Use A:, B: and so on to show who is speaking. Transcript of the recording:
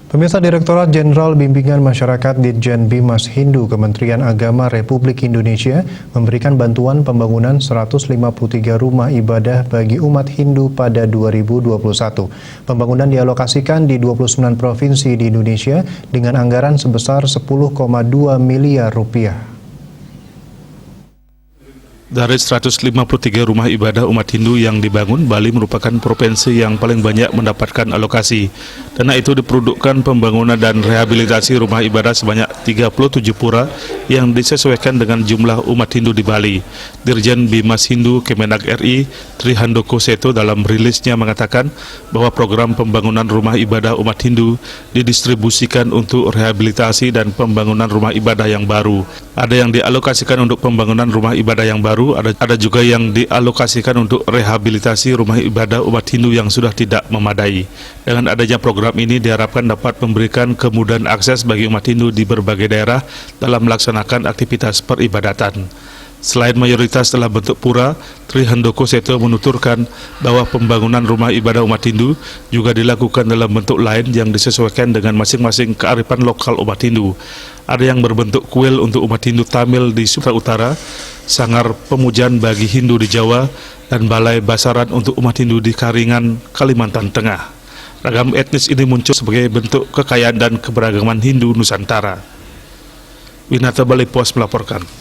A: Pemirsa, Direktorat Jenderal Bimbingan Masyarakat Ditjen Bimas Hindu Kementerian Agama Republik Indonesia memberikan bantuan pembangunan 153 rumah ibadah bagi umat Hindu pada 2021. Pembangunan dialokasikan di 29 provinsi di Indonesia dengan anggaran sebesar 10,2 miliar rupiah.
B: Dari 153 rumah ibadah umat Hindu yang dibangun, Bali merupakan provinsi yang paling banyak mendapatkan alokasi. Dana itu diperuntukkan pembangunan dan rehabilitasi rumah ibadah sebanyak 37 pura yang disesuaikan dengan jumlah umat Hindu di Bali. Dirjen Bimas Hindu Kemenak RI, Tri Handoko Seto dalam rilisnya mengatakan bahwa program pembangunan rumah ibadah umat Hindu didistribusikan untuk rehabilitasi dan pembangunan rumah ibadah yang baru. Ada yang dialokasikan untuk pembangunan rumah ibadah yang baru, ada juga yang dialokasikan untuk rehabilitasi rumah ibadah umat Hindu yang sudah tidak memadai. Dengan adanya program ini diharapkan dapat memberikan kemudahan akses bagi umat Hindu di berbagai daerah dalam melaksanakan aktivitas peribadatan. Selain mayoritas dalam bentuk pura, Tri Handoko Seto menuturkan bahwa pembangunan rumah ibadah umat Hindu juga dilakukan dalam bentuk lain yang disesuaikan dengan masing-masing kearifan lokal umat Hindu. Ada yang berbentuk kuil untuk umat Hindu Tamil di Sumatera Utara, sanggar pemujaan bagi Hindu di Jawa, dan balai basaran untuk umat Hindu di Karingan, Kalimantan Tengah. Ragam etnis ini muncul sebagai bentuk kekayaan dan keberagaman Hindu Nusantara. Winata Bali Pos melaporkan.